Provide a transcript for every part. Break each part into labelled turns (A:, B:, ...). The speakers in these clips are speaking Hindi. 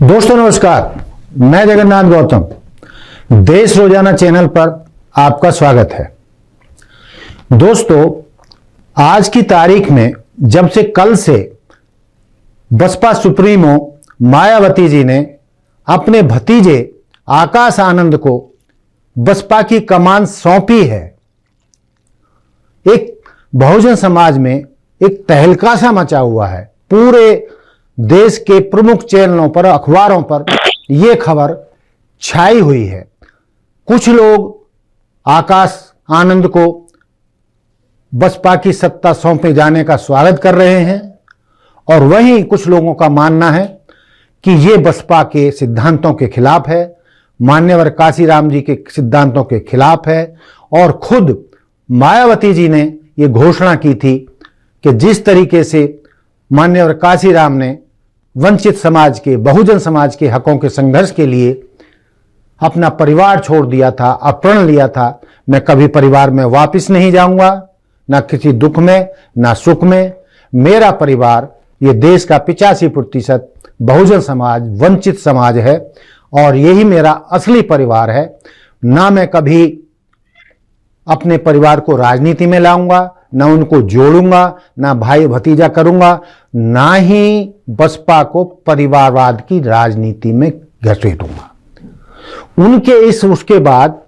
A: दोस्तों नमस्कार, मैं जगन्नाथ गौतम देश रोजाना चैनल पर आपका स्वागत है। दोस्तों, आज की तारीख में जब से कल से बसपा सुप्रीमो मायावती जी ने अपने भतीजे आकाश आनंद को बसपा की कमान सौंपी है, एक बहुजन समाज में एक तहलका सा मचा हुआ है। पूरे देश के प्रमुख चैनलों पर, अखबारों पर यह खबर छाई हुई है। कुछ लोग आकाश आनंद को बसपा की सत्ता सौंपे जाने का स्वागत कर रहे हैं और वहीं कुछ लोगों का मानना है कि यह बसपा के सिद्धांतों के खिलाफ है, मान्यवर काशीराम जी के सिद्धांतों के खिलाफ है। और खुद मायावती जी ने यह घोषणा की थी कि जिस तरीके से मान्यवर काशीराम ने वंचित समाज के, बहुजन समाज के हकों के संघर्ष के लिए अपना परिवार छोड़ दिया था, अप्रण लिया था, मैं कभी परिवार में वापस नहीं जाऊंगा, ना किसी दुख में ना सुख में। मेरा परिवार ये देश का 85% बहुजन समाज, वंचित समाज है और यही मेरा असली परिवार है। ना मैं कभी अपने परिवार को राजनीति में लाऊंगा, ना उनको जोड़ूंगा, ना भाई भतीजा करूंगा, ना ही बसपा को परिवारवाद की राजनीति में घसीटूंगा। उनके उसके बाद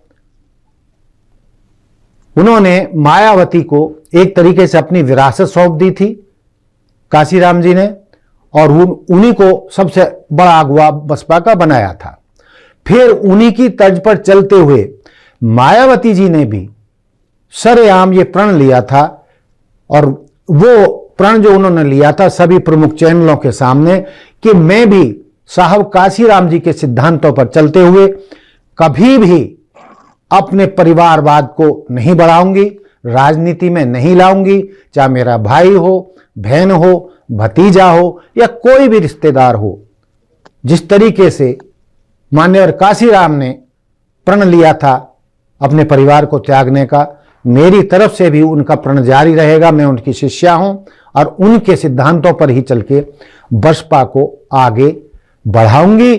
A: उन्होंने मायावती को एक तरीके से अपनी विरासत सौंप दी थी काशीराम जी ने, और उन्हीं को सबसे बड़ा अगुवा बसपा का बनाया था। फिर उन्हीं की तर्ज पर चलते हुए मायावती जी ने भी सरेआम ये प्रण लिया था, और वो प्रण जो उन्होंने लिया था सभी प्रमुख चैनलों के सामने कि मैं भी साहब काशीराम जी के सिद्धांतों पर चलते हुए कभी भी अपने परिवारवाद को नहीं बढ़ाऊंगी, राजनीति में नहीं लाऊंगी, चाहे मेरा भाई हो, बहन हो, भतीजा हो या कोई भी रिश्तेदार हो। जिस तरीके से मान्यवर काशीराम ने प्रण लिया था अपने परिवार को त्यागने का, मेरी तरफ से भी उनका प्रण जारी रहेगा। मैं उनकी शिष्या हूं और उनके सिद्धांतों पर ही चल के बसपा को आगे बढ़ाऊंगी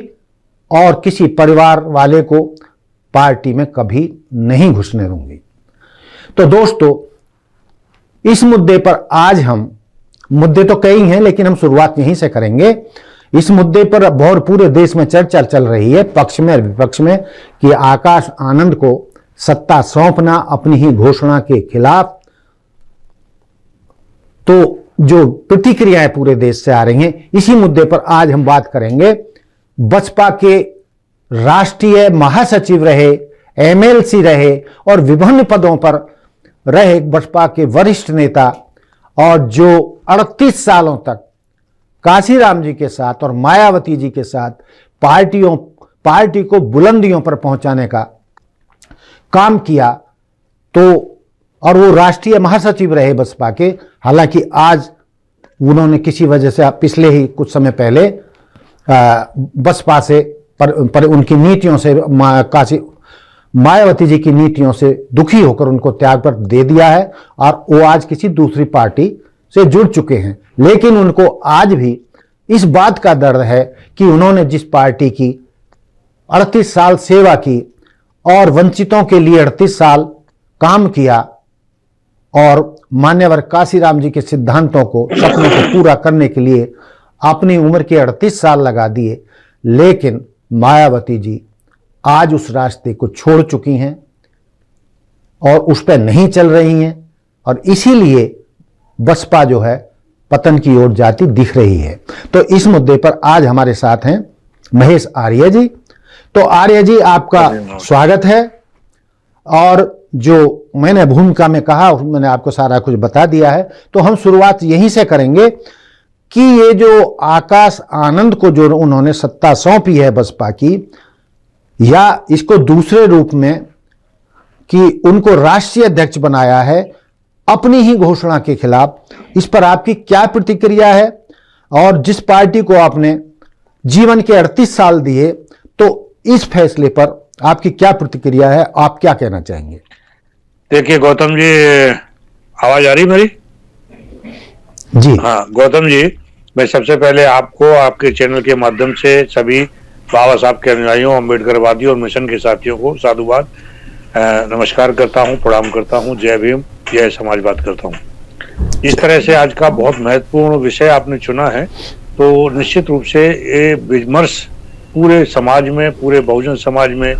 A: और किसी परिवार वाले को पार्टी में कभी नहीं घुसने दूंगी। तो दोस्तों, इस मुद्दे पर आज हम, मुद्दे तो कई हैं लेकिन हम शुरुआत यहीं से करेंगे। इस मुद्दे पर बहुत पूरे देश में चर्चा चल रही है, पक्ष में और विपक्ष में, कि आकाश आनंद को सत्ता सौंपना अपनी ही घोषणा के खिलाफ। तो जो प्रतिक्रियाएं पूरे देश से आ रही हैं, इसी मुद्दे पर आज हम बात करेंगे। बसपा के राष्ट्रीय महासचिव रहे, एमएलसी रहे और विभिन्न पदों पर रहे बसपा के वरिष्ठ नेता, और जो 38 सालों तक काशीराम जी के साथ और मायावती जी के साथ पार्टी को बुलंदियों पर पहुंचाने का काम किया, तो और वो राष्ट्रीय महासचिव रहे बसपा के। हालांकि आज उन्होंने किसी वजह से पिछले ही कुछ समय पहले बसपा से पर उनकी नीतियों से, मायावती जी की नीतियों से दुखी होकर उनको त्याग पत्र दे दिया है और वो आज किसी दूसरी पार्टी से जुड़ चुके हैं। लेकिन उनको आज भी इस बात का दर्द है कि उन्होंने जिस पार्टी की 38 साल सेवा की और वंचितों के लिए 38 साल काम किया और मान्यवर काशीराम जी के सिद्धांतों को, सपनों को पूरा करने के लिए अपनी उम्र के 38 साल लगा दिए, लेकिन मायावती जी आज उस रास्ते को छोड़ चुकी हैं और उस पर नहीं चल रही हैं, और इसीलिए बसपा जो है पतन की ओर जाती दिख रही है। तो इस मुद्दे पर आज हमारे साथ हैं महेश आर्य जी। तो आर्य जी, आपका स्वागत है। और जो मैंने भूमिका में कहा, मैंने आपको सारा कुछ बता दिया है। तो हम शुरुआत यहीं से करेंगे कि ये जो आकाश आनंद को जो उन्होंने सत्ता सौंपी है बसपा की, या इसको दूसरे रूप में कि उनको राष्ट्रीय अध्यक्ष बनाया है अपनी ही घोषणा के खिलाफ, इस पर आपकी क्या प्रतिक्रिया है? और जिस पार्टी को आपने जीवन के 38 साल दिए, तो इस फैसले पर आपकी क्या प्रतिक्रिया है? आप क्या कहना चाहेंगे?
B: देखिए गौतम जी, आवाज आ रही मेरी?
A: जी
B: हाँ गौतम जी, मैं सबसे पहले आपको आपके चैनल के माध्यम से सभी बाबा साहब के अनुयायियों, अम्बेडकरवादियों और मिशन के साथियों को साधुवाद नमस्कार करता हूं, प्रणाम करता हूं, जय भीम, जय समाजवाद करता हूं। इस तरह से आज का बहुत महत्वपूर्ण विषय आपने चुना है, तो निश्चित रूप से ये विमर्श पूरे समाज में, पूरे बहुजन समाज में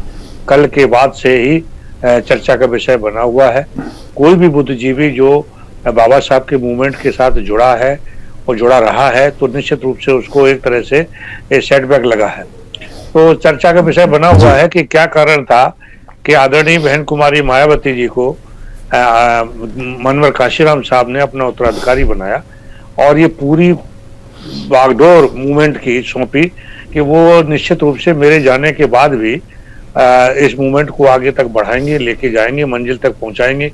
B: कल के बाद से ही चर्चा का विषय बना हुआ है। कोई भी बुद्धिजीवी जो बाबा साहब के मूवमेंट के साथ जुड़ा है और जुड़ा रहा है, तो निश्चित रूप से उसको एक तरह से एक सेटबैक लगा है। तो चर्चा का विषय बना हुआ है कि क्या कारण था कि आदरणीय बहन कुमारी मायावती जी को मनवर काशीराम साहब ने अपना उत्तराधिकारी बनाया और ये पूरी बागडोर मूवमेंट की सौंपी कि वो निश्चित रूप से मेरे जाने के बाद भी इस मूवमेंट को आगे तक बढ़ाएंगे, लेके जाएंगे, मंजिल तक पहुंचाएंगे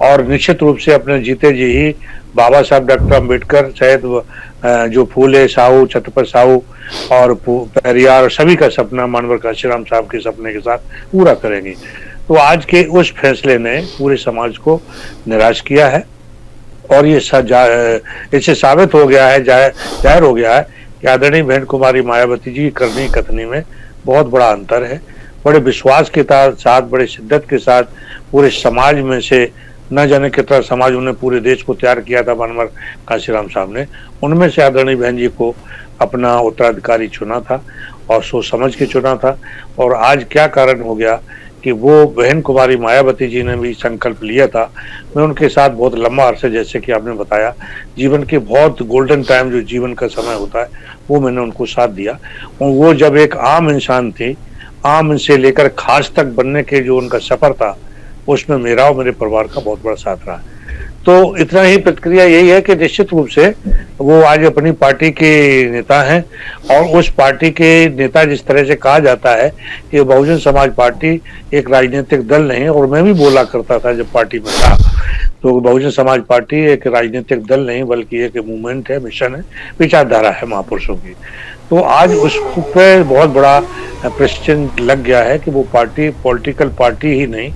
B: और निश्चित रूप से अपने जीते जी ही बाबा साहब डॉक्टर अम्बेडकर सहित जो फूले साहू, छत्रपति साहू और पेरियार सभी का सपना मनवर काशीराम साहब के सपने के साथ पूरा करेंगे। तो आज के उस फैसले ने पूरे समाज को निराश किया है और ये इससे साबित हो गया है, जाहिर हो गया है कि आदरणीय बहन कुमारी मायावती जी करनी कथनी में बहुत बड़ा अंतर है। बड़े विश्वास के साथ, बड़े शिद्दत के साथ पूरे समाज में से न जाने कितना समाज उन्हें पूरे देश को तैयार किया था मनवर काशीराम साहब ने, उनमें से आदरणीय बहन जी को अपना उत्तराधिकारी चुना था और सोच समझ के चुना था। और आज क्या कारण हो गया कि वो बहन कुमारी मायावती जी ने भी संकल्प लिया था। मैं उनके साथ बहुत लंबा अरसे, जैसे कि आपने बताया, जीवन के बहुत गोल्डन टाइम जो जीवन का समय होता है वो मैंने उनको साथ दिया। और वो जब एक आम इंसान थी, आम से लेकर खास तक बनने के जो उनका सफर था, उसमें मेरा और मेरे परिवार का बहुत बड़ा साथ रहा। तो इतना ही प्रतिक्रिया यही है कि निश्चित रूप से वो आज अपनी पार्टी के नेता हैं और उस पार्टी के नेता, जिस तरह से कहा जाता है कि बहुजन समाज पार्टी एक राजनीतिक दल नहीं है, और मैं भी बोला करता था जब पार्टी में था, तो बहुजन समाज पार्टी एक राजनीतिक दल नहीं बल्कि एक मूवमेंट है, मिशन है, विचारधारा है महापुरुषों की। तो आज उस पे बहुत बड़ा प्रश्न लग गया है कि वो पार्टी पॉलिटिकल पार्टी ही नहीं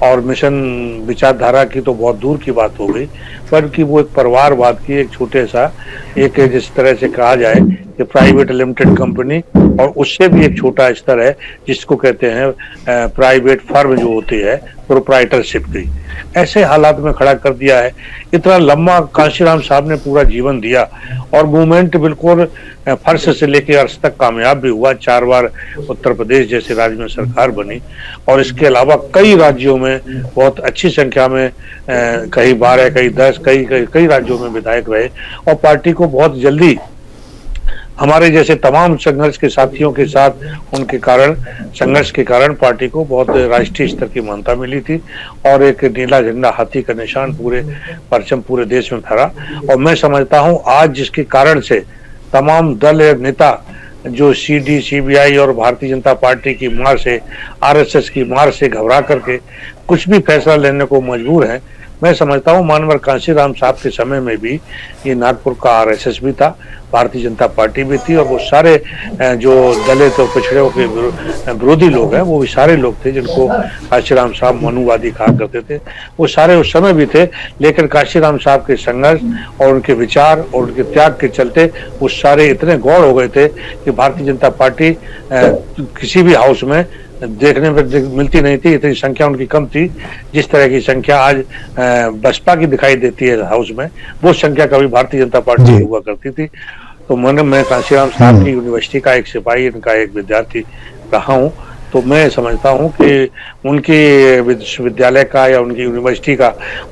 B: और मिशन विचारधारा की तो बहुत दूर की बात हो गई, बल्कि वो एक परिवारवाद की एक छोटे सा, एक जिस तरह से कहा जाए कि प्राइवेट लिमिटेड कंपनी, और उससे भी एक छोटा स्तर है जिसको कहते हैं प्राइवेट फर्म जो होती है, प्रोप्राइटरशिप की, ऐसे हालात में खड़ा कर दिया है। इतना लंबा काशीराम साहब ने पूरा जीवन दिया और मूवमेंट बिल्कुल फर्श से लेकर अर्श तक कामयाब भी हुआ। 4 बार उत्तर प्रदेश जैसे राज्य में सरकार बनी और इसके अलावा कई राज्यों में बहुत अच्छी संख्या में कई 12, कई 10, कई राज्यों में विधायक रहे और पार्टी को बहुत जल्दी हमारे जैसे तमाम संघर्ष के साथियों के साथ उनके कारण, संघर्ष के कारण पार्टी को बहुत राष्ट्रीय स्तर की मान्यता मिली थी और एक नीला झंडा, हाथी का निशान, पूरे परचम पूरे देश में फहरा। और मैं समझता हूं आज जिसके कारण से तमाम दल और नेता जो सीडी, सीबीआई और भारतीय जनता पार्टी की मार से, आरएसएस की मार से घबरा करके कुछ भी फैसला लेने को मजबूर है, मैं समझता हूँ मनवर काशीराम साहब के समय में भी ये नागपुर का आरएसएस भी था, भारतीय जनता पार्टी भी थी और वो सारे जो दलित और पिछड़ों के विरोधी लोग हैं वो भी सारे लोग थे जिनको काशीराम साहब मनुवादी कहा करते थे, वो सारे उस समय भी थे। लेकिन काशीराम साहब के संघर्ष और उनके विचार और उनके त्याग के चलते वो सारे इतने गौर हो गए थे कि भारतीय जनता पार्टी किसी भी हाउस में देखने में मिलती नहीं थी। इतनी संख्या उनकी कम थी, जिस तरह की संख्या आज बसपा की दिखाई देती है हाउस में, वो संख्या कभी भारतीय जनता पार्टी की हुआ करती थी। तो मैं काशीराम साहब की यूनिवर्सिटी का एक सिपाही, इनका एक विद्यार्थी रहा हूँ, तो मैं समझता हूँ कि उनकी विश्वविद्यालय का या उनकी यूनिवर्सिटी का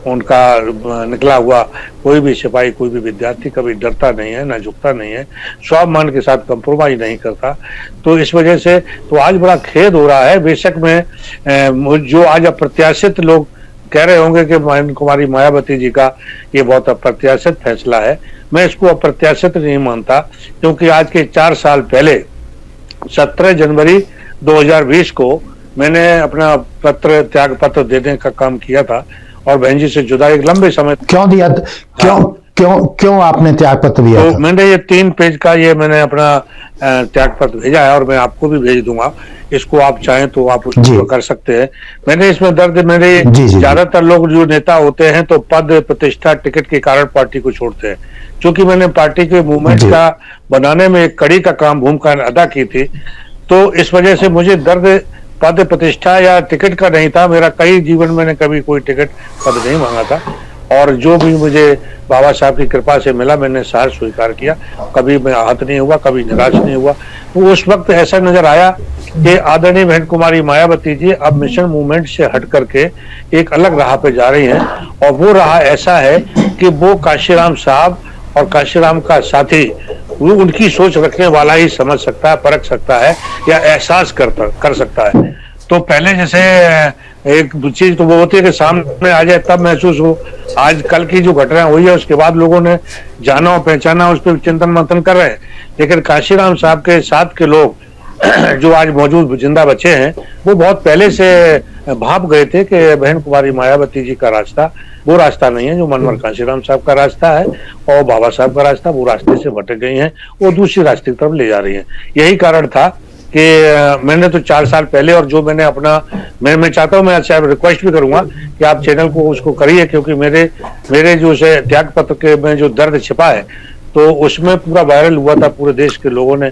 B: उनका निकला हुआ कोई भी सिपाही, कोई भी विद्यार्थी कभी डरता नहीं है, ना झुकता नहीं है, स्वाभिमान के साथ कंप्रोमाइज नहीं करता। तो इस वजह से तो आज बड़ा खेद हो रहा है। बेशक में जो आज अप्रत्याशित लोग कह रहे होंगे कि बहन कुमारी मायावती जी का ये बहुत अप्रत्याशित फैसला है, मैं इसको अप्रत्याशित नहीं मानता, क्योंकि आज के 4 साल पहले 17 जनवरी 2020 को मैंने अपना त्याग पत्र देने का काम किया था और बहन जी से जुदा एक लंबे समय
A: क्यों दिया? क्यों क्यों आपने त्याग पत्र दिया
B: तो
A: था?
B: मैंने ये 3 पेज का ये मैंने अपना त्याग पत्र भेजा है और मैं आपको भी भेज दूंगा। इसको आप चाहें तो आप उसको कर सकते हैं। मैंने इसमें दर्द मेरे ज्यादातर लोग जो नेता होते हैं तो पद प्रतिष्ठा टिकट के कारण पार्टी को छोड़ते हैं। क्योंकि मैंने पार्टी के मूवमेंट का बनाने में एक कड़ी का काम भूमिका अदा की थी, तो इस वजह से मुझे दर्द पद प्रतिष्ठा या टिकट का नहीं था। मेरा कई जीवन मैंने कभी कोई टिकट पद नहीं मांगा था और जो भी मुझे बाबा साहब की कृपा से मिला मैंने सार स्वीकार किया। कभी मैं आहत नहीं हुआ, कभी निराश नहीं हुआ। तो उस वक्त ऐसा नजर आया कि आदरणीय बहन कुमारी मायावती जी अब मिशन मूवमेंट से हट करके एक अलग राह पे जा रही हैं और वो राह ऐसा है कि वो काशीराम साहब और काशीराम का साथी वो उनकी सोच रखने वाला ही समझ सकता है, परख सकता है या एहसास कर सकता है। तो पहले जैसे एक चीज तो वो होती है कि सामने आ जाए तब महसूस हो। आज कल की जो घटना हुई है उसके बाद लोगों ने जाना और पहचाना, उस पर चिंतन मंथन कर रहे हैं। लेकिन काशीराम साहब के साथ के लोग जो आज मौजूद जिंदा बचे हैं वो बहुत पहले से भाप गए थे कि बहन कुमारी मायावती जी का रास्ता वो रास्ता नहीं है जो मनवर काशीराम साहब का रास्ता है और बाबा साहब का रास्ता, वो रास्ते से भटक गई हैं, वो दूसरी रास्ते की तरफ ले जा रही हैं। यही कारण था कि मैंने तो 4 साल पहले और जो मैंने अपना मैं चाहता हूं, मैं अच्छा रिक्वेस्ट भी करूंगा कि आप चैनल को उसको करिए, क्योंकि मेरे जो से त्याग पत्र के में जो दर्द छिपा है तो उसमें पूरा वायरल हुआ था, पूरे देश के लोगों ने।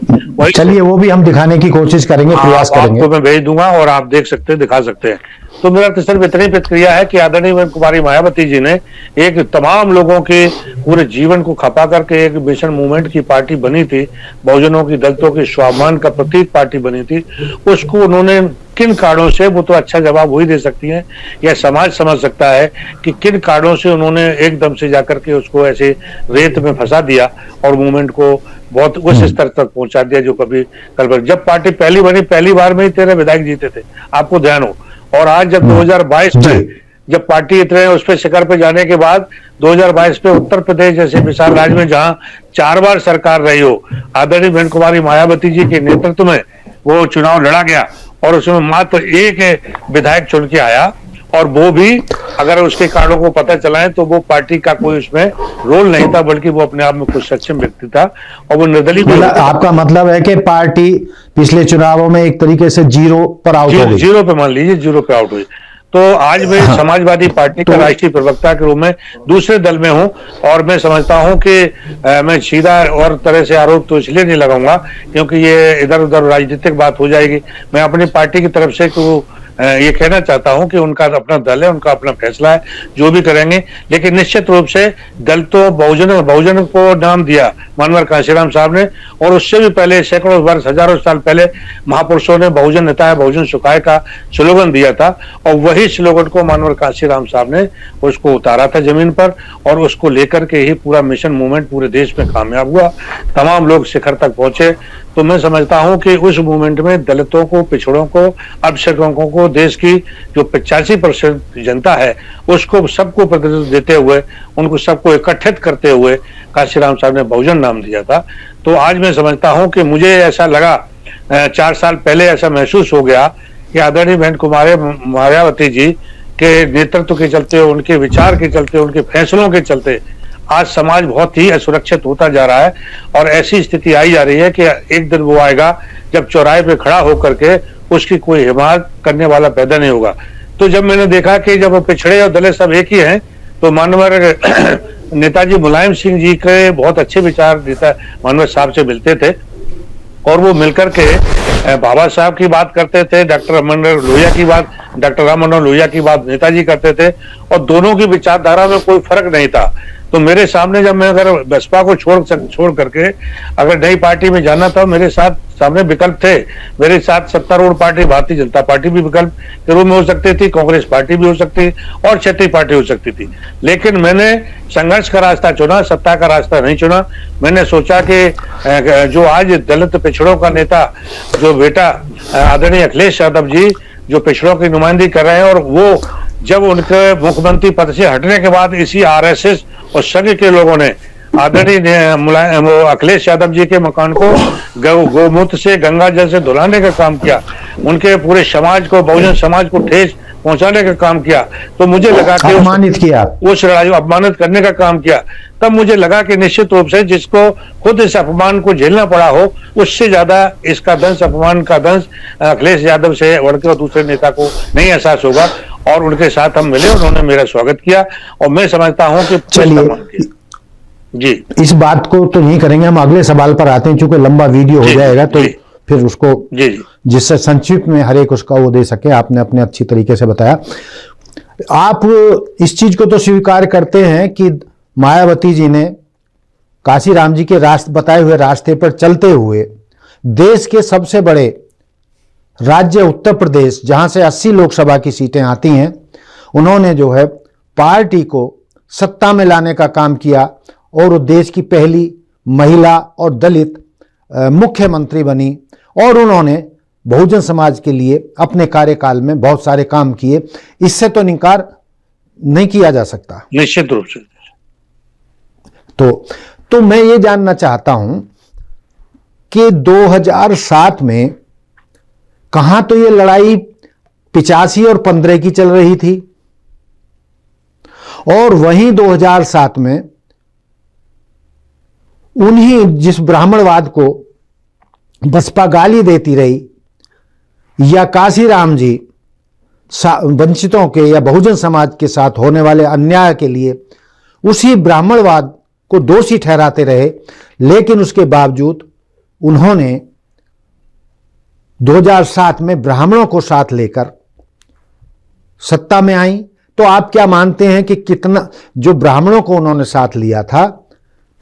A: चलिए वो भी हम दिखाने की कोशिश करेंगे, प्रयास करेंगे।
B: आपको मैं भेज दूंगा और आप देख सकते हैं, दिखा सकते हैं। तो मेरा तो सिर्फ इतनी प्रतिक्रिया है कि आदरणीय कुमारी मायावती जी ने एक तमाम लोगों के पूरे जीवन को खपा करके एक मिशन मूवमेंट की पार्टी बनी थी, बहुजनों की दलितों के स्वाभिमान का प्रतीक पार्टी बनी थी, उसको उन्होंने किन कारणों से, वो तो अच्छा जवाब वही दे सकती हैं या समाज समझ सकता है कि किन कारणों से उन्होंने एकदम से जाकर के उसको ऐसे रेत में फंसा दिया और मूवमेंट को बहुत उस स्तर तक पहुंचा दिया जो कभी कल। जब पार्टी पहली बनी, पहली बार में ही 13 विधायक जीते थे, आपको ध्यान हो। और आज जब 2022 में जब पार्टी इतने उस पे शिखर पे जाने के बाद 2022 में उत्तर प्रदेश जैसे विशाल राज्य में जहां 4 बार सरकार रही हो, आदरणीय बहन कुमारी मायावती जी के नेतृत्व में वो चुनाव लड़ा गया और उसमें मात्र एक विधायक चुन के आया, और वो भी अगर उसके कारणों को पता चला है तो वो पार्टी का कोई उसमें रोल नहीं था, बल्कि वो अपने आप में कुछ सक्षम व्यक्ति था और वो निर्दलीय।
A: आपका मतलब है कि पार्टी पिछले चुनावों में एक तरीके से जीरो पर आउट हो गई?
B: जीरो पे मान लीजिए, जीरो पे आउट हुई। तो आज मैं समाजवादी पार्टी का राष्ट्रीय प्रवक्ता के रूप में दूसरे दल में हूं और मैं समझता हूं कि मैं सीधा और तरह से आरोप तो इसलिए नहीं लगाऊंगा क्योंकि ये इधर उधर राजनीतिक बात हो जाएगी। मैं अपनी पार्टी की तरफ से ये कहना चाहता हूं कि उनका अपना दल है, उनका अपना फैसला है, जो भी करेंगे। लेकिन निश्चित रूप से दलितों बहुजन को नाम दिया मनवर काशीराम साहब ने, और उससे भी पहले सैकड़ों वर्ष, हजारों साल पहले महापुरुषों ने बहुजन नेता है, बहुजन सुखाए का स्लोगन दिया था और वही स्लोगन को मनवर काशीराम साहब ने उसको उतारा था जमीन पर और उसको लेकर के ही पूरा मिशन मूवमेंट पूरे देश में कामयाब हुआ, तमाम लोग शिखर तक पहुंचे। तो मैं समझता हूं कि उस मूवमेंट में दलितों को, पिछड़ों को, अल्पसंख्यकों को, देश की जो 85% जनता है उसको सबको प्रतिनिधित्व देते हुए, उनको सबको इकट्ठित करते हुए काशीराम साहब ने बहुजन नाम दिया था। तो आज मैं समझता हूं कि मुझे ऐसा लगा 4 साल पहले ऐसा महसूस हो गया कि आदरणीय बहन कुमारी मायावती जी के नेतृत्व के चलते, उनके विचार के चलते, उनके फैसलों के चलते आज समाज बहुत ही असुरक्षित होता जा रहा है और ऐसी स्थिति आई जा रही है कि एक दिन वो आएगा जब चौराहे पे खड़ा होकर के उसकी कोई हिमायत करने वाला पैदा नहीं होगा। तो जब मैंने देखा कि जब पिछड़े और दलित सब एक ही हैं, तो मानवर नेताजी मुलायम सिंह जी के बहुत अच्छे विचार नेता मानवर साहब से मिलते थे और वो मिलकर के बाबा साहब की बात करते थे, डॉक्टर राममनोहर लोहिया की बात नेताजी करते थे और दोनों की विचारधारा में कोई फर्क नहीं था। तो मेरे सामने जब मैं अगर बसपा को छोड़ करके अगर नई पार्टी में जाना था, मेरे साथ सामने विकल्प थे। मेरे साथ सत्तारूढ़ पार्टी भारतीय जनता पार्टी भी विकल्प के रूप में हो सकती थी, कांग्रेस पार्टी भी हो सकती और क्षेत्रीय पार्टी हो सकती थी। लेकिन मैंने संघर्ष का रास्ता चुना, सत्ता का रास्ता नहीं चुना। मैंने सोचा कि जो आज दलित पिछड़ों का नेता, जो बेटा आदरणीय अखिलेश यादव जी जो पिछड़ों की नुमाइंदगी कर रहे हैं, और वो जब उनके मुख्यमंत्री पद से हटने के बाद इसी आरएसएस और संघ के लोगों ने आदरणीय अखिलेश यादव जी के मकान को गौमूत्र से, गंगा जल से धुलाने का काम किया, उनके पूरे समाज को, बहुजन समाज को ठेस पहुंचाने का काम किया, तो मुझे लगा कि
A: अपमानित किया,
B: उस लड़ाई अपमानित करने का काम किया, तब मुझे लगा कि निश्चित रूप से जिसको खुद इस अपमान को झेलना पड़ा हो, उससे ज्यादा इसका दंश, अपमान का दंश अखिलेश यादव से बढ़ के और दूसरे नेता को नहीं एहसास होगा। और उनके साथ हम मिले, उन्होंने मेरा स्वागत किया और मैं समझता हूं कि
A: चलिए
B: जी
A: इस बात को तो नहीं करेंगे, हम अगले सवाल पर आते हैं, चूंकि लंबा वीडियो हो जाएगा तो फिर उसको जिससे संक्षिप्त में हर एक उसका वो दे सके। आपने अपने अच्छी तरीके से बताया। आप इस चीज को तो स्वीकार करते हैं कि मायावती जी ने काशीराम जी के बताए हुए रास्ते पर चलते हुए देश के सबसे बड़े राज्य उत्तर प्रदेश, जहां से 80 लोकसभा की सीटें आती हैं, उन्होंने जो है पार्टी को सत्ता में लाने का काम किया और वो देश की पहली महिला और दलित मुख्यमंत्री बनी और उन्होंने बहुजन समाज के लिए अपने कार्यकाल में बहुत सारे काम किए। इससे तो इनकार नहीं किया जा सकता,
B: निश्चित रूप से।
A: तो मैं ये जानना चाहता हूं कि 2007 में कहां तो ये लड़ाई 85 और 15 की चल रही थी, और वहीं 2007 में उन्हीं जिस ब्राह्मणवाद को बसपा गाली देती रही, या काशीराम जी वंचितों के या बहुजन समाज के साथ होने वाले अन्याय के लिए उसी ब्राह्मणवाद को दोषी ठहराते रहे, लेकिन उसके बावजूद उन्होंने 2007 में ब्राह्मणों को साथ लेकर सत्ता में आई। तो आप क्या मानते हैं कि कितना, जो ब्राह्मणों को उन्होंने साथ लिया था,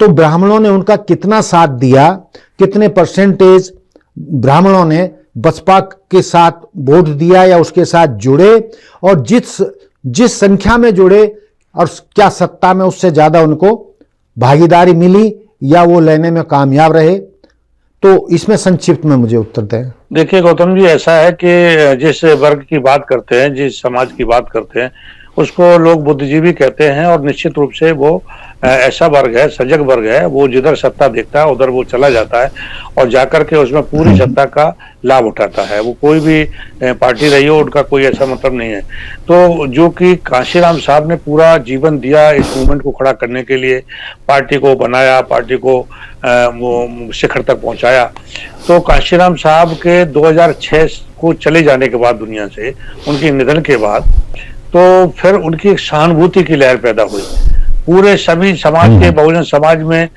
A: तो ब्राह्मणों ने उनका कितना साथ दिया, कितने परसेंटेज ब्राह्मणों ने बसपा के साथ वोट दिया या उसके साथ जुड़े, और जिस संख्या में जुड़े, और क्या सत्ता में उससे ज्यादा उनको भागीदारी मिली या वो लेने में कामयाब रहे? तो इसमें संक्षिप्त में मुझे उत्तर दें।
B: देखिए गौतम जी, ऐसा है कि जिस वर्ग की बात करते हैं, जिस समाज की बात करते हैं, उसको लोग बुद्धिजीवी कहते हैं, और निश्चित रूप से वो ऐसा वर्ग है, सजग वर्ग है, वो जिधर सत्ता देखता है उधर वो चला जाता है और जाकर के उसमें पूरी सत्ता का लाभ उठाता है। वो कोई भी पार्टी रही हो, उनका कोई ऐसा मतलब नहीं है। तो जो कि काशीराम साहब ने पूरा जीवन दिया इस मूवमेंट को खड़ा करने के लिए, पार्टी को बनाया, पार्टी को वो शिखर तक पहुंचाया। तो काशीराम साहब के 2006 को चले जाने के बाद दुनिया से, उनके निधन के बाद, तो फिर उनकी एक सहानुभूति की लहर पैदा हुई पूरे सभी समाज के, बहुजन समाज में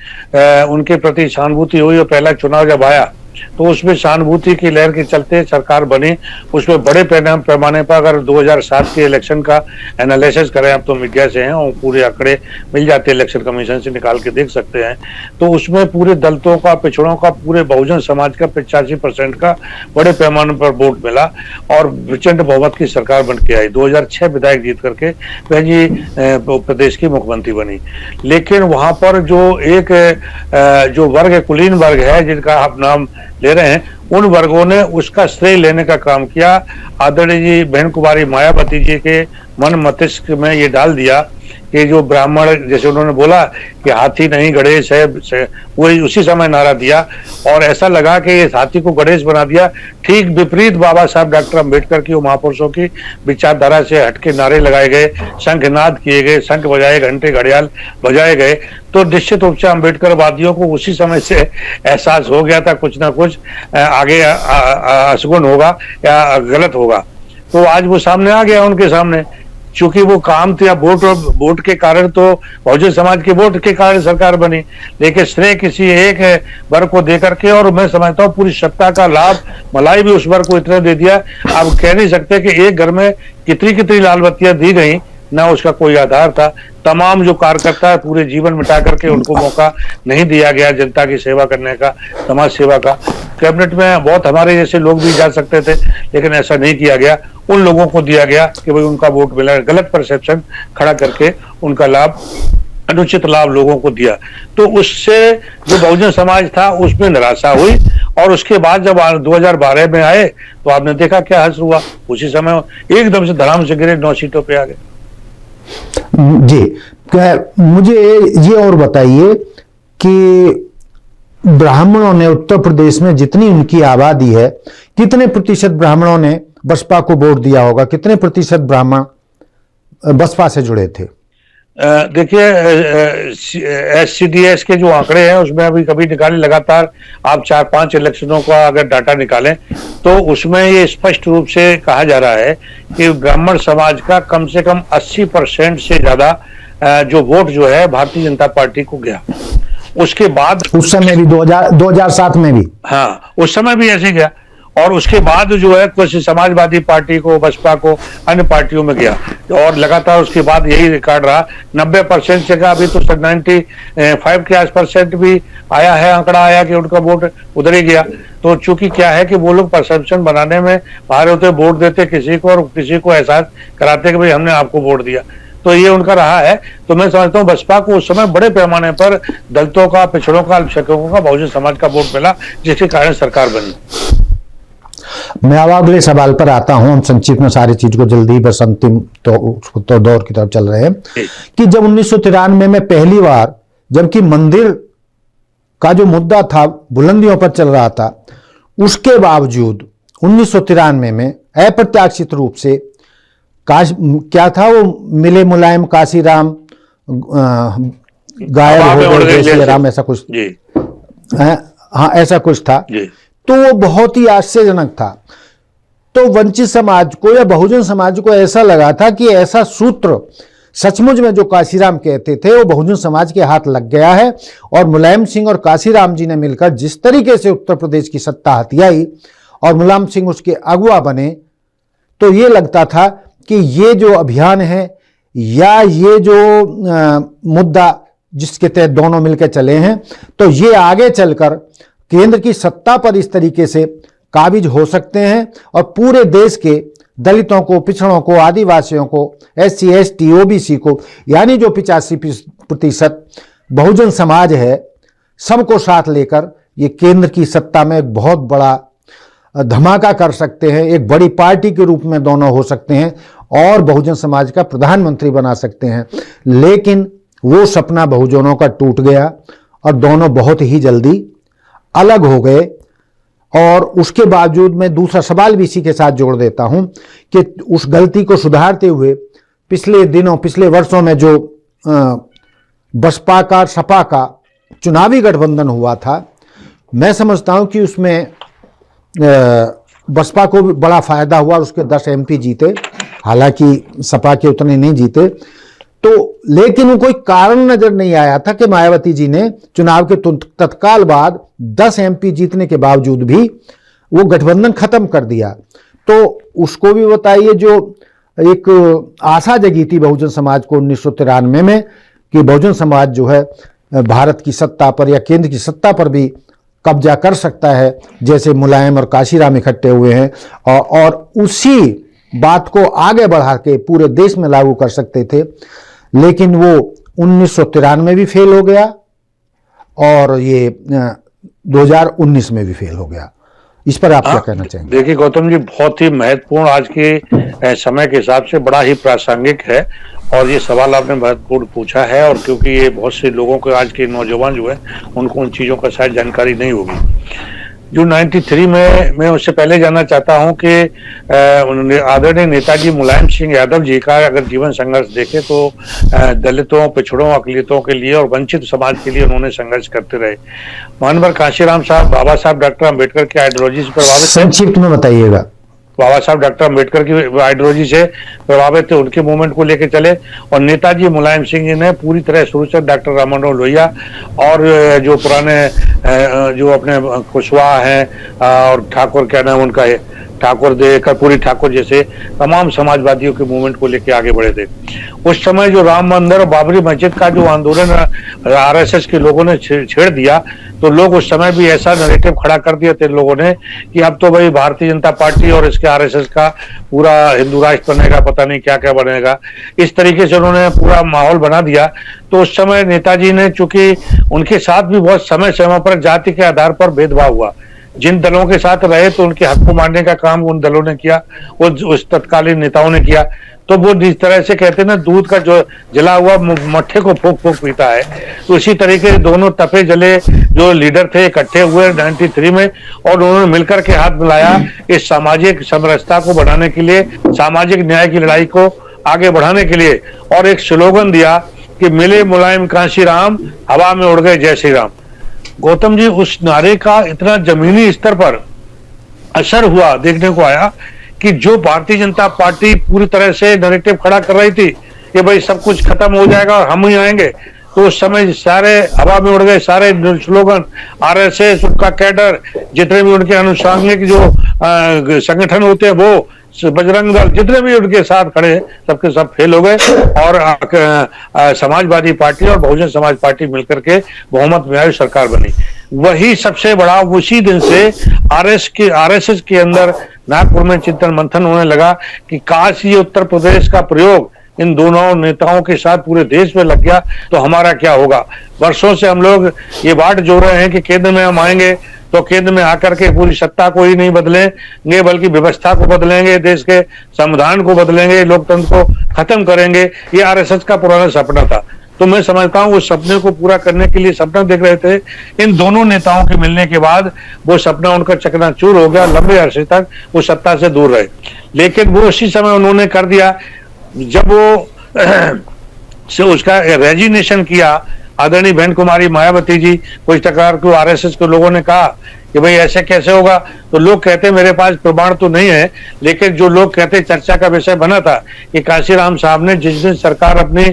B: उनके प्रति सहानुभूति हुई। और पहला चुनाव जब आया तो उसमें सहानुभूति की लहर के चलते सरकार बनी। उसमें बड़े पैमाने पर अगर 2007 के इलेक्शन का एनालिसिस करें, आप तो मीडिया से हैं और पूरे आंकड़े मिल जाते हैं, इलेक्शन कमीशन से निकाल के देख सकते हैं, तो उसमें पूरे दलितों का, पिछड़ों का, पूरे बहुजन समाज का 85% का बड़े पैमाने पर वोट मिला और प्रचंड बहुमत की सरकार बन के आई। 2006 विधायक जीत करके वह जी प्रदेश की मुख्यमंत्री बनी। लेकिन वहां पर जो वर्ग, कुलीन वर्ग है जिनका आप नाम ले रहे हैं, उन वर्गों ने उसका श्रेय लेने का काम किया। आदरणीय जी बहन कुमारी मायावती जी के मन मस्तिष्क में ये डाल दिया कि जो ब्राह्मण, जैसे उन्होंने बोला कि हाथी नहीं गणेश है, वो उसी समय नारा दिया और ऐसा लगा कि ये हाथी को गणेश बना दिया। ठीक विपरीत बाबा साहब डॉक्टर अम्बेडकर की, महापुरुषों की विचारधारा से हटके नारे लगाए गए, शंखनाद किए गए, शंख बजाए, घंटे घड़ियाल बजाए गए। तो निश्चित रूप से अम्बेडकर वादियों को उसी समय से एहसास हो गया था कुछ ना कुछ आगे अशगुन होगा या गलत होगा। तो आज वो सामने आ गया उनके सामने, चूंकि वो काम था वोट के कारण, तो बहुजन समाज के वोट के कारण सरकार बनी, लेकिन श्रेय किसी एक वर्ग को देकर के, और मैं समझता हूँ पूरी सत्ता का लाभ मलाई भी उस वर्ग को इतना दे दिया। अब कह नहीं सकते कि एक घर में कितनी लाल बत्तियां दी गई, ना उसका कोई आधार था। तमाम जो कार्यकर्ता पूरे जीवन मिटा करके उनको मौका नहीं दिया गया जनता की सेवा करने का, समाज सेवा का। कैबिनेट में बहुत हमारे जैसे लोग भी जा सकते थे, लेकिन ऐसा नहीं किया गया। उन लोगों को दिया गया कि भाई उनका वोट मिला, गलत परसेप्शन खड़ा करके उनका लाभ, अनुचित लाभ लोगों को दिया। तो उससे जो बहुजन समाज था उसमें निराशा हुई, और उसके बाद जब 2012 में आए तो आपने देखा क्या हश्र हुआ। उसी समय एकदम से धड़ाम से गिरे, 9 सीटों पे आ गए।
A: जी, मुझे ये और बताइए कि ब्राह्मणों ने उत्तर प्रदेश में जितनी उनकी आबादी है, कितने प्रतिशत ब्राह्मणों ने बसपा को वोट दिया होगा? कितने प्रतिशत ब्राह्मण बसपा से जुड़े थे?
B: देखिए, SCDS के जो आंकड़े हैं उसमें अभी कभी निकाले लगातार आप 4-5 इलेक्शनों का अगर डाटा निकालें तो उसमें ये स्पष्ट रूप से कहा जा रहा है कि ब्राह्मण समाज का कम से कम 80% से ज्यादा जो वोट जो है भारतीय जनता पार्टी को गया। उसके बाद
A: उस समय भी 2007 में भी,
B: हाँ उस समय भी ऐसे गया, और उसके बाद जो है कुछ समाजवादी पार्टी को, बसपा को, अन्य पार्टियों में गया, और लगातार उसके बाद यही रिकॉर्ड रहा। 90% से का अभी तो 95 के आसपास भी आया है, आंकड़ा आया कि उनका वोट उधर ही गया। तो चूंकि क्या है कि वो लोग परसेप्शन बनाने में बाहर होते, वोट देते किसी को और किसी को एहसास कराते कि भाई हमने आपको वोट दिया, तो ये उनका रहा है। तो मैं समझता हूँ बसपा को उस समय बड़े पैमाने पर दलितों का, पिछड़ों का, अल्पसंख्यकों का, बहुजन समाज का वोट मिला, जिसके कारण सरकार बनी।
A: मैं अब अगले सवाल पर आता हूं। हम संक्षिप्त में सारी चीज को जल्दी बस अंतिम तो दौर की तरफ चल रहे हैं कि जब 1993 में पहली बार, जबकि मंदिर का जो मुद्दा था बुलंदियों पर चल रहा था, उसके बावजूद 1993 में अप्रत्याशित रूप से क्या था वो, मिले मुलायम काशीराम गायब हो गए, जय राम, ऐसा कुछ, हाँ ऐसा कुछ था। तो वो बहुत ही आश्चर्यजनक था। तो वंचित समाज को या बहुजन समाज को ऐसा लगा था कि ऐसा सूत्र सचमुच में जो काशीराम कहते थे वो बहुजन समाज के हाथ लग गया है, और मुलायम सिंह और काशीराम जी ने मिलकर जिस तरीके से उत्तर प्रदेश की सत्ता हथियाई और मुलायम सिंह उसके अगुवा बने, तो ये लगता था कि ये जो अभियान है या ये जो मुद्दा जिसके तहत दोनों मिलकर चले हैं, तो ये आगे चलकर केंद्र की सत्ता पर इस तरीके से काबिज हो सकते हैं और पूरे देश के दलितों को, पिछड़ों को, आदिवासियों को, SC ST OBC को, यानी जो 85% बहुजन समाज है, सबको साथ लेकर ये केंद्र की सत्ता में एक बहुत बड़ा धमाका कर सकते हैं। एक बड़ी पार्टी के रूप में दोनों हो सकते हैं और बहुजन समाज का प्रधानमंत्री बना सकते हैं। लेकिन वो सपना बहुजनों का टूट गया और दोनों बहुत ही जल्दी अलग हो गए। और उसके बावजूद मैं दूसरा सवाल भी इसी के साथ जोड़ देता हूं कि उस गलती को सुधारते हुए पिछले दिनों, पिछले वर्षों में जो बसपा का, सपा का चुनावी गठबंधन हुआ था, मैं समझता हूं कि उसमें बसपा को भी बड़ा फायदा हुआ। उसके 10 MP जीते, हालांकि सपा के उतने नहीं जीते। तो लेकिन कोई कारण नजर नहीं आया था कि मायावती जी ने चुनाव के तत्काल बाद 10 MP जीतने के बावजूद भी वो गठबंधन खत्म कर दिया। तो उसको भी बताइए, जो एक आशा जगी थी बहुजन समाज को 1993 में कि बहुजन समाज जो है भारत की सत्ता पर या केंद्र की सत्ता पर भी कब्जा कर सकता है, जैसे मुलायम और काशीराम इकट्ठे हुए हैं, और उसी बात को आगे बढ़ा के पूरे देश में लागू कर सकते थे। लेकिन वो 1993 में भी फेल हो गया और ये 2019 में भी फेल हो गया। इस पर आप क्या कहना चाहेंगे?
B: देखिए गौतम जी, बहुत ही महत्वपूर्ण, आज के समय के हिसाब से बड़ा ही प्रासंगिक है, और ये सवाल आपने महत्वपूर्ण पूछा है। और क्योंकि ये बहुत से लोगों को, आज के नौजवान जो है, उनको उन चीजों का शायद जानकारी नहीं होगी। जो 93 में, मैं उससे पहले जानना चाहता हूं कि आदरणीय नेताजी मुलायम सिंह यादव जी का अगर जीवन संघर्ष देखें तो दलितों, पिछड़ों, अकलियतों के लिए और वंचित समाज के लिए उन्होंने संघर्ष करते रहे। महानवर काशीराम साहब बाबा साहब डॉक्टर अम्बेडकर की आइडियोलॉजी से प्रभावित,
A: संक्षिप्त में बताइएगा।
B: बाबा साहब डॉक्टर अम्बेडकर की आइडियोलॉजी से प्रभावित थे, उनके मूवमेंट को लेकर चले। और नेताजी मुलायम सिंह जी ने पूरी तरह शुरू से डॉक्टर राममनोहर लोहिया और जो पुराने जो अपने कुशवाहा हैं और ठाकुर, क्या नाम उनका है, ठाकुर दे, कर्पूरी ठाकुर जैसे तमाम समाजवादियों के मूवमेंट को लेकर आगे बढ़े थे। उस समय जो राम मंदिर और बाबरी मस्जिद का जो आंदोलन RSS के लोगों ने छेड़ दिया, तो लोग उस समय भी ऐसा नैरेटिव खड़ा कर दिया थे लोगों ने कि अब तो भाई भारतीय जनता पार्टी और इसके RSS का पूरा हिंदू राष्ट्र बनेगा, पता नहीं क्या क्या बनेगा। इस तरीके से उन्होंने पूरा माहौल बना दिया। तो उस समय नेताजी ने, चूंकि उनके साथ भी बहुत समय समय पर जाति के आधार पर भेदभाव हुआ, जिन दलों के साथ रहे तो उनके हक को मारने का काम उन दलों ने किया, उस तत्कालीन नेताओं ने किया। तो वो जिस तरह से कहते हैं ना, दूध का जो जला हुआ मट्ठे को फूंक फूंक पीता है, तो इसी तरीके दोनों तपे जले जो लीडर थे इकट्ठे हुए 93 में, और उन्होंने मिलकर के हाथ मिलाया इस सामाजिक समरसता को बढ़ाने के लिए, सामाजिक न्याय की लड़ाई को आगे बढ़ाने के लिए, और एक स्लोगन दिया कि मिले मुलायम कांशीराम, हवा में उड़ गए जय श्री राम। गौतम जी, उस नारे का इतना जमीनी स्तर पर असर हुआ, देखने को आया कि जो भारतीय जनता पार्टी पूरी तरह से नैरेटिव खड़ा कर रही थी कि भाई सब कुछ खत्म हो जाएगा और हम ही आएंगे, तो उस समय सारे हवा में उड़ गए, सारे स्लोगन, आरएसएस, उनका कैडर, जितने भी उनके अनुषंगिक जो संगठन होते हैं, वो बजरंग दल, जितने भी उनके साथ खड़े सबके सब फेल हो गए, और समाजवादी पार्टी और बहुजन समाज पार्टी मिलकर के बहुमत में आई, सरकार बनी। वही सबसे बड़ा, उसी दिन से आरएसएस के अंदर नागपुर में चिंतन मंथन होने लगा कि काश ये उत्तर प्रदेश का प्रयोग इन दोनों नेताओं के साथ पूरे देश में लग गया तो हमारा क्या होगा। वर्षों से हम लोग ये बाट जो रहे हैं कि केंद्र में हम आएंगे तो केंद्र में आकर के पूरी सत्ता को ही नहीं बदलेंगे, बल्कि व्यवस्था को बदलेंगे, देश के संविधान को बदलेंगे, लोकतंत्र को खत्म करेंगे। ये आरएसएस का पुराना सपना था। तो मैं समझता हूं उस सपने को पूरा करने के लिए सपना देख रहे थे, इन दोनों नेताओं के मिलने के बाद वो सपना उनका चकनाचूर हो गया। लंबे अरसे तक वो सत्ता से दूर रहे, लेकिन वो उसी समय उन्होंने कर दिया जब वो से उसका रेजिग्नेशन किया। आदरणीय बहन कुमारी मायावती जी को इस तकरार को आरएसएस के लोगों ने कहा कि भाई ऐसे कैसे होगा, तो लोग कहते मेरे पास प्रमाण तो नहीं है, लेकिन जो लोग कहते चर्चा का विषय बना था कि कांशीराम साहब ने जिस दिन सरकार अपनी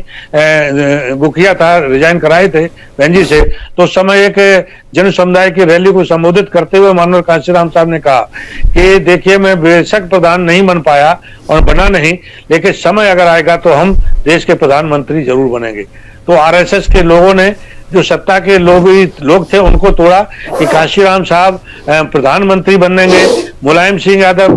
B: वो किया था, रिजाइन कराए थे बहन जी से, तो उस समय एक जन समुदाय की रैली को संबोधित करते हुए माननीय कांशीराम साहब ने कहा कि देखिए मैं बेशक प्रधान नहीं बन पाया और बना नहीं, लेकिन समय अगर आएगा तो हम देश के प्रधानमंत्री जरूर बनेंगे। तो आरएसएस के लोगों ने, जो सत्ता के लोग थे, उनको तोड़ा कि कांशीराम साहब प्रधानमंत्री बनेंगे, मुलायम सिंह यादव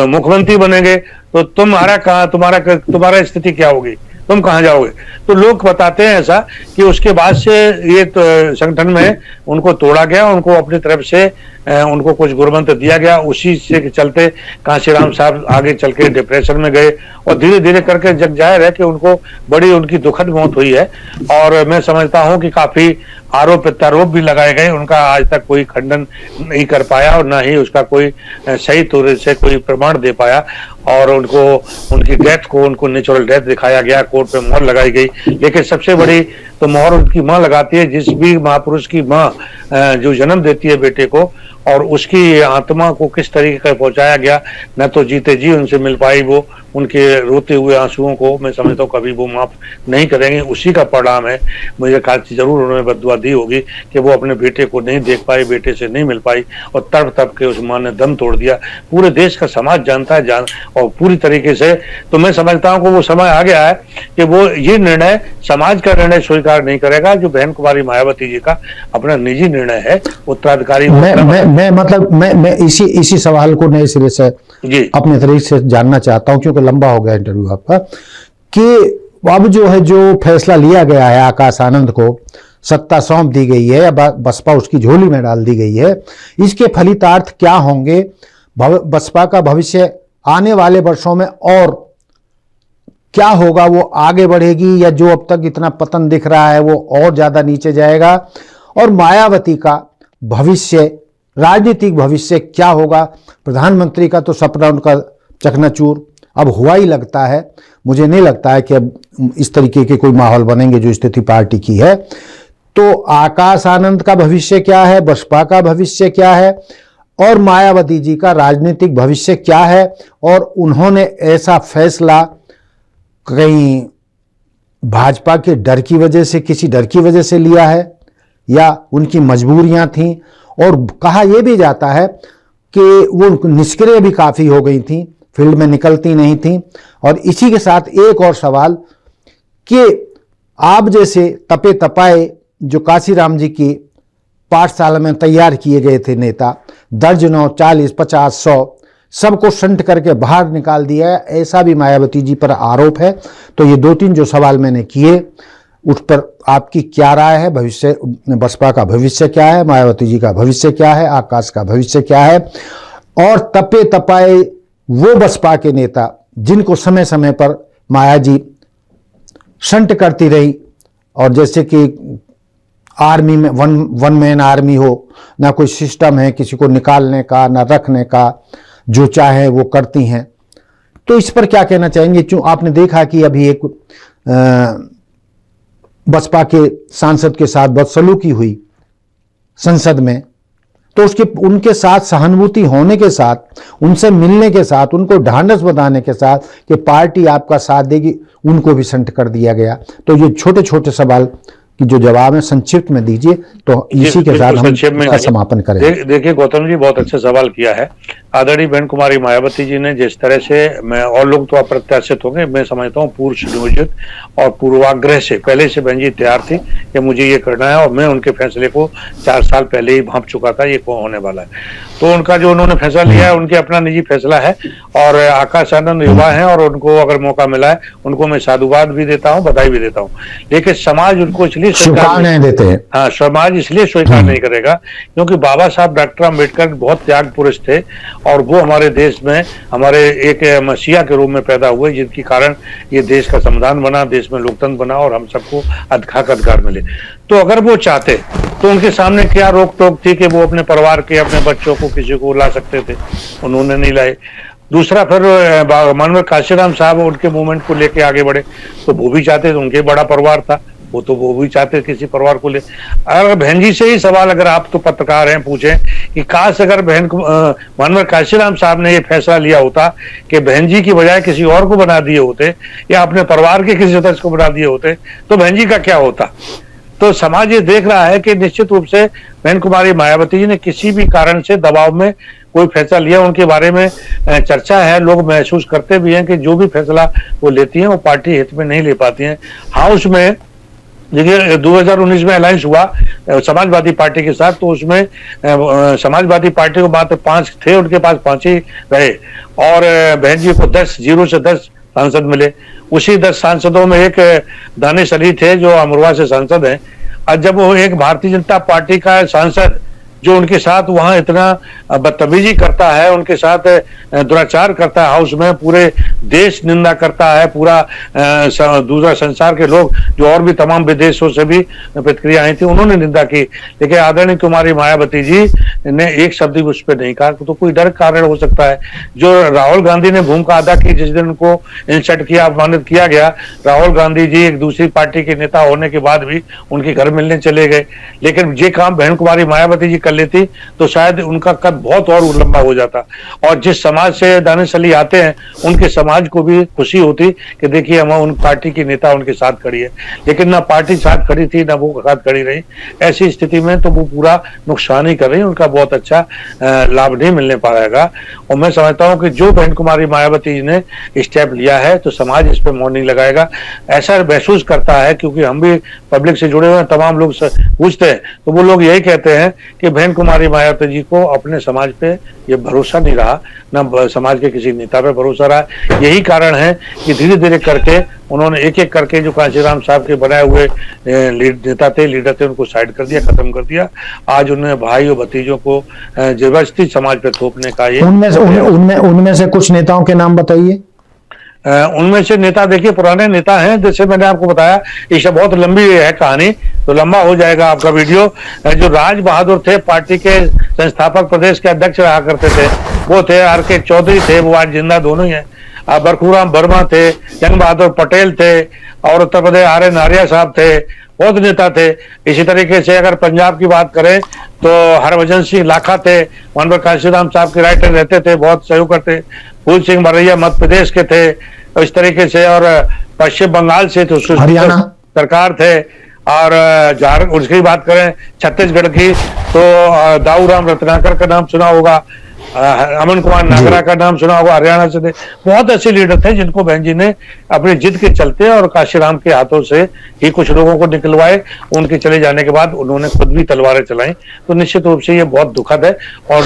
B: मुख्यमंत्री बनेंगे, तो तुम्हारा स्थिति क्या होगी, तुम कहां जाओगे। तो लोग बताते हैं ऐसा कि उसके बाद से ये तो संगठन में उनको तोड़ा गया, उनको अपनी तरफ से उनको कुछ गुरमंत्र दिया गया। उसी से चलते कांशीराम साहब आगे चल के डिप्रेशन में गए और धीरे धीरे करके जग जाहिर है कि उनको बड़ी उनकी दुखद मौत हुई है। और मैं समझता हूं कि काफी आरोप प्रत्यारोप भी लगाए गए, उनका आज तक कोई खंडन नहीं कर पाया और ना ही उसका कोई सही तौर से कोई प्रमाण दे पाया। और उनको उनकी डेथ को उनको नेचुरल डेथ दिखाया गया, कोर्ट पे मोहर लगाई गई। लेकिन सबसे बड़ी तो मोहर उनकी माँ लगाती है, जिस भी महापुरुष की माँ जो जन्म देती है बेटे को, और उसकी आत्मा को किस तरीके से पहुंचाया गया, न तो जीते जी उनसे मिल पाई वो, उनके रोते हुए आंसुओं को मैं समझता हूँ कभी वो माफ नहीं करेंगे। उसी का परिणाम है, मुझे ख्याल से जरूर उन्होंने बद्दुआ दी होगी कि वो अपने बेटे को नहीं देख पाई, बेटे से नहीं मिल पाई, और तड़प तड़प के उस माँ ने दम तोड़ दिया। पूरे देश का समाज जानता है और पूरी तरीके से। तो मैं समझता हूँ कि वो समय आ गया है कि वो ये निर्णय समाज का निर्णय स्वीकार नहीं करेगा, जो बहन कुमारी मायावती जी का अपना निजी निर्णय है। उत्तराधिकारी
A: मैं इसी सवाल को नए सिरे से अपने तरीके से जानना चाहता हूं, क्योंकि लंबा हो गया इंटरव्यू आपका, कि अब जो है जो फैसला लिया गया है आकाश आनंद को सत्ता सौंप दी गई है, बसपा उसकी झोली में डाल दी गई है, इसके फलितार्थ क्या होंगे, बसपा का भविष्य आने वाले वर्षों में और क्या होगा, वो आगे बढ़ेगी या जो अब तक इतना पतन दिख रहा है वो और ज्यादा नीचे जाएगा, और मायावती का भविष्य, राजनीतिक भविष्य क्या होगा। प्रधानमंत्री का तो सपना उनका चकनाचूर अब हुआ ही लगता है, मुझे नहीं लगता है कि अब इस तरीके के कोई माहौल बनेंगे जो स्थिति पार्टी की है। तो आकाश आनंद का भविष्य क्या है, बसपा का भविष्य क्या है, और मायावती जी का राजनीतिक भविष्य क्या है, और उन्होंने ऐसा फैसला कहीं भाजपा के डर की वजह से, किसी डर की वजह से लिया है या उनकी मजबूरियां थीं। और कहा यह भी जाता है कि वो निष्क्रिय भी काफी हो गई थी, फील्ड में निकलती नहीं थी। और इसी के साथ एक और सवाल कि आप जैसे तपे तपाए जो कांशीराम जी की पाठशाला में तैयार किए गए थे नेता, दर्जनों 40, 50, 100 सबको संट करके बाहर निकाल दिया है, ऐसा भी मायावती जी पर आरोप है। तो ये 2-3 जो सवाल मैंने किए उस पर आपकी क्या राय है, भविष्य बसपा का भविष्य क्या है, मायावती जी का भविष्य क्या है, आकाश का भविष्य क्या है, और तपे तपाए वो बसपा के नेता जिनको समय समय पर माया जी संट करती रही, और जैसे कि आर्मी में वन मैन आर्मी हो, ना कोई सिस्टम है किसी को निकालने का ना रखने का, जो चाहे वो करती हैं। तो इस पर क्या कहना चाहेंगे? क्यों आपने देखा कि अभी एक बसपा के सांसद के साथ बदसलूकी हुई संसद में, तो उनके साथ सहानुभूति होने के साथ, उनसे मिलने के साथ, उनको ढांढस बंधाने के साथ कि पार्टी आपका साथ देगी, उनको भी संट कर दिया गया। तो ये छोटे छोटे सवाल की जो जवाब है संक्षिप्त में दीजिए, तो इसी के साथ हम इसका समापन करें।
B: देखिए गौतम जी, बहुत अच्छा सवाल किया है। आदरणीय बहन कुमारी मायावती जी ने जिस तरह से, मैं और लोग तो अप्रत्याशित होंगे, मैं समझता हूँ पूर्व सुनियोजित और पूर्वाग्रह से पहले से बहन जी तैयार थी कि मुझे ये करना है, और मैं उनके फैसले को 4 साल पहले ही भांप चुका था ये कौन होने वाला है। तो उनका जो उन्होंने फैसला लिया है, उनके अपना निजी फैसला है, और आकाश आनंद युवा है, और उनको अगर मौका मिला है, उनको मैं साधुवाद भी देता हूँ, बधाई भी देता हूँ। लेकिन समाज उनको इसलिए
A: स्वीकार नहीं देते हैं।
B: हाँ, समाज इसलिए स्वीकार नहीं करेगा क्योंकि बाबा साहब डॉक्टर अम्बेडकर बहुत त्याग पुरुष थे, और वो हमारे देश में हमारे एक मसीहा के रूप में पैदा हुए, जिनके कारण ये देश का संविधान बना, देश में लोकतंत्र बना, और हम सबको अधिकार मिले। तो अगर वो चाहते तो उनके सामने क्या रोक टोक थी कि वो अपने परिवार के, अपने बच्चों को, किसी को ला सकते थे, उन्होंने नहीं लाए। दूसरा, फिर माननीय काशीराम साहब उनके मूवमेंट को लेके आगे बढ़े, तो वो भी चाहते थे, उनके बड़ा परिवार था, वो भी चाहते किसी परिवार को ले। अगर बहन जी से ही सवाल, अगर आप तो पत्रकार हैं, पूछें कि काश अगर माननीय काशीराम साहब ने ये फैसला लिया होता कि बहन जी की बजाय किसी और को बना दिए होते, या अपने परिवार के किसी सदस्य को बना दिए होते, तो बहन जी का क्या होता। तो समाज ये देख रहा है कि निश्चित रूप से बहन कुमारी मायावती जी ने किसी भी कारण से दबाव में कोई फैसला लिया, उनके बारे में चर्चा है, लोग महसूस करते भी हैं कि जो भी फैसला वो लेती हैं वो पार्टी हित में नहीं ले पाती हैं। हाउस में देखिए 2019 में अलायंस हुआ समाजवादी पार्टी के साथ, तो उसमें समाजवादी पार्टी को मात्र 5 थे, उनके पास 5 ही रहे, और बहन जी को 0 से 10 सांसद मिले। उसी 10 सांसदों में एक दानिश अली थे जो अमरोहा से सांसद हैं। और जब वो एक भारतीय जनता पार्टी का सांसद जो उनके साथ वहां इतना बदतमीजी करता है, उनके साथ दुराचार करता है, हाउस में पूरे देश निंदा करता है, पूरा दूसरा संसार के लोग जो और भी तमाम विदेशों से भी प्रतिक्रिया आई थी, उन्होंने निंदा की। लेकिन आदरणीय कुमारी मायावती जी ने एक शब्द भी उस पर नहीं कहा। तो कोई डर कारण हो सकता है। जो राहुल गांधी ने भूमिका अदा की, जिस दिन उनको इंसल्ट किया, अपमानित किया गया, राहुल गांधी जी एक दूसरी पार्टी के नेता होने के बाद भी उनके घर मिलने चले गए। लेकिन ये काम बहन कुमारी मायावती जी कर लेती तो शायद उनका कद बहुत और लंबा हो जाता, और जिस समाज से दानिश अली आते हैं उनके समाज को भी खुशी होती कि देखिए हम उन पार्टी की नेता उनके साथ खड़ी है। लेकिन ना पार्टी साथ खड़ी थी, ना वो साथ खड़ी रही। ऐसी स्थिति में तो वो पूरा नुकसान ही कर रही, उनका बहुत अच्छा लाभ नहीं मिलने पाएगा। और मैं समझता हूं कि जो बहन कुमारी मायावती जी ने स्टेप लिया है तो समाज इस पर मोहर नहीं लगाएगा, ऐसा महसूस करता है। क्योंकि हम भी पब्लिक से जुड़े हुए हैं, तमाम लोग पूछते हैं तो वो लोग यही कहते हैं कि बहन कुमारी मायावती जी को अपने समाज पे ये भरोसा नहीं रहा, ना समाज के किसी नेता पे भरोसा रहा। यही कारण है कि धीरे धीरे करके उन्होंने एक एक करके जो कांशीराम साहब के बनाए हुए लीडर थे उनको साइड कर दिया, खत्म कर दिया। आज उन्होंने भाई और भतीजों को जबरदस्ती समाज पे थोपने का ये
A: उनमें से कुछ नेताओं के नाम बताइए।
B: उनमें से नेता देखिए पुराने नेता हैं, जैसे मैंने आपको बताया, ये बहुत लंबी है कहानी, तो लंबा हो जाएगा आपका वीडियो। जो राज बहादुर थे, पार्टी के संस्थापक प्रदेश के अध्यक्ष रहा करते थे, वो थे। आर.के. चौधरी थे, वो आज जिंदा दोनों ही हैं। बरखूराम वर्मा थे, जंग बहादुर पटेल थे, और उत्तर प्रदेश आर्य नारिया साहब थे, बहुत नेता थे। इसी तरीके से अगर पंजाब की बात करें तो हरभजन सिंह लाखा थे, माननीय कांशीराम साहब के राइटर रहते थे, बहुत सहयोग करते। फूल सिंह बरैया मध्य प्रदेश के थे इस तरीके से, और पश्चिम बंगाल से तो सरकार थे। और झारखंड उसकी बात करें छत्तीसगढ़ की तो दाऊराम रत्नाकर का नाम सुना होगा, अमन कुमार नागरा का नाम सुना होगा, हरियाणा से थे। बहुत ऐसे लीडर थे जिनको बहन जी ने अपनी जिद के चलते और काशीराम के हाथों से ही कुछ लोगों को निकलवाए। उनके चले जाने के बाद उन्होंने खुद भी तलवारें चलाई। तो निश्चित रूप से ये बहुत दुखद है। और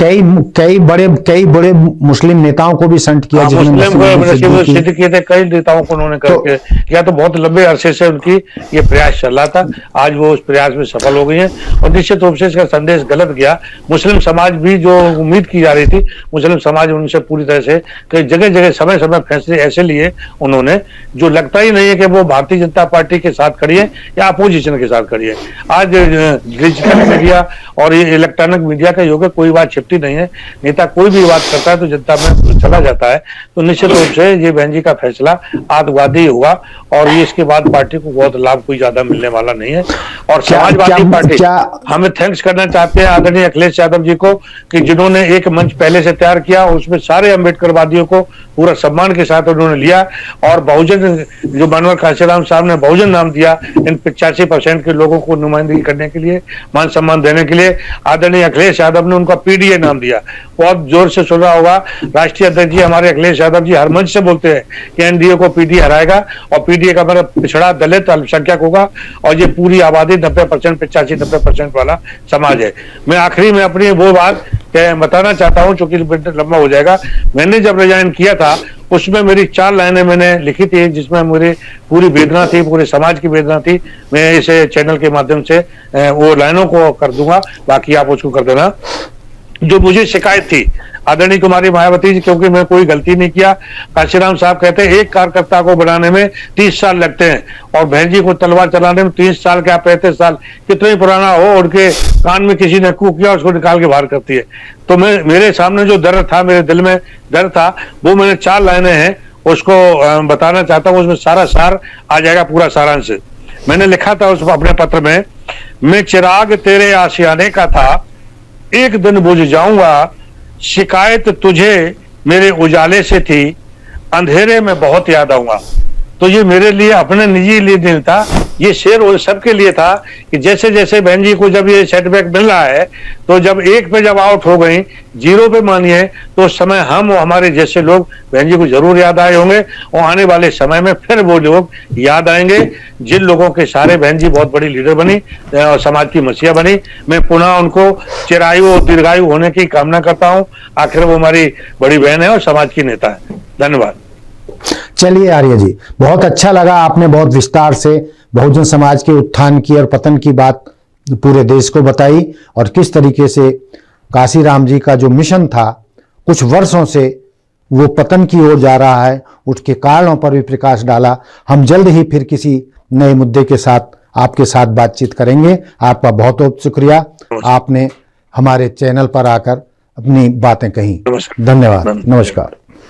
A: कई बड़े मुस्लिम नेताओं को भी संट किया,
B: मुस्लिम सिद्ध किए थे, कई नेताओं को उन्होंने करके किया। तो बहुत लंबे अरसे से उनकी ये प्रयास चल रहा था, आज वो उस प्रयास में सफल हो गई है। और निश्चित रूप से इसका संदेश गलत गया। मुस्लिम समाज भी जो उम्मीद की जा रही थी, मुस्लिम समाज उनसे पूरी तरह से कि जगह जगह समय समय फैसले ऐसे लिए उन्होंने जो लगता ही नहीं है कि वो भारतीय जनता पार्टी के साथ खड़ी है या अपोजिशन के साथ खड़ी है। आज डिजिटल मीडिया और ये इलेक्ट्रॉनिक मीडिया का युग है, कोई बात छिपती नहीं है। नेता कोई भी बात करता है तो जनता में चला जाता है। तो निश्चित रूप से ये बहन जी का फैसला आतंकवादी हुआ और ये इसके बाद पार्टी को बहुत लाभ कोई ज्यादा मिलने वाला नहीं है। और समाजवादी पार्टी हमें थैंक्स करना चाहते हैं आदरणीय अखिलेश यादव जी को कि जिन्होंने एक मंच पहले से तैयार किया, उसमें सारे अम्बेडकरवादियों को पूरा सम्मान के साथ उन्होंने लिया और बहुजन जो मानवर कांशीराम साहब ने बहुजन नाम दिया इन 85% के लोगों को नुमाइंदगी करने के लिए, मान सम्मान देने के लिए आदरणीय अखिलेश यादव ने उनका पीडीए नाम दिया। बहुत जोर से सुना होगा, राष्ट्रीय अध्यक्ष जी हमारे अखिलेश यादव जी हर मंच से बोलते हैं कि एनडीए को पीडीए हराएगा और पीडीए का मतलब पिछड़ा दलित अल्पसंख्यक होगा और ये पूरी आबादी 90% 85-90% वाला समाज है। मैं आखिरी में अपनी वो बात बताना चाहता हूं, चूंकि लंबा हो जाएगा। मैंने जब रिजाइन किया था उसमें मेरी 4 लाइनें मैंने लिखी थी जिसमें मेरी पूरी वेदना थी, पूरे समाज की वेदना थी। मैं इस चैनल के माध्यम से वो लाइनों को कर दूंगा, बाकी आप उसको कर देना। जो मुझे शिकायत थी आदरणीय कुमारी मायावती जी, क्योंकि मैं कोई गलती नहीं किया। कांशीराम साहब कहते हैं एक कार्यकर्ता को बनाने में 30 साल लगते हैं और बहन जी को तलवार चलाने में 30 साल क्या 35 साल कितना ही पुराना हो, उनके कान में किसी ने कू किया उसको निकाल के बाहर करती है। तो मेरे सामने जो दर्द था, मेरे दिल में दर्द था, वो मैंने 4 लाइनें हैं उसको बताना चाहता हूँ। उसमें सारा सार आ जाएगा, पूरा सारांश। मैंने लिखा था उस अपने पत्र में, मैं चिराग तेरे आशियाने का था, एक दिन बुझ जाऊंगा, शिकायत तुझे मेरे उजाले से थी, अंधेरे में बहुत याद आऊंगा। तो ये मेरे लिए अपने निजी लिए नहीं था, ये शेर सबके लिए था कि जैसे जैसे बहन जी को जब ये सेटबैक मिल रहा है तो जब एक पे जब आउट हो गई, 0 पे मानिए, तो उस समय हम हमारे जैसे लोग बहन जी को जरूर याद आए होंगे और आने वाले समय में फिर वो लोग याद आएंगे जिन लोगों के सारे बहन जी बहुत बड़ी लीडर बनी और समाज की मसीहा बनी। मैं पुनः उनको चिरायु और दीर्घायु होने की कामना करता हूँ। आखिर वो हमारी बड़ी बहन है और समाज की नेता है। धन्यवाद।
A: चलिए आर्य जी, बहुत अच्छा लगा, आपने बहुत विस्तार से बहुजन समाज के उत्थान की और पतन की बात पूरे देश को बताई और किस तरीके से काशीराम जी का जो मिशन था कुछ वर्षों से वो पतन की ओर जा रहा है, उसके कारणों पर भी प्रकाश डाला। हम जल्द ही फिर किसी नए मुद्दे के साथ आपके साथ बातचीत करेंगे। आपका बहुत बहुत शुक्रिया, आपने हमारे चैनल पर आकर अपनी बातें कही। धन्यवाद। नमस्कार।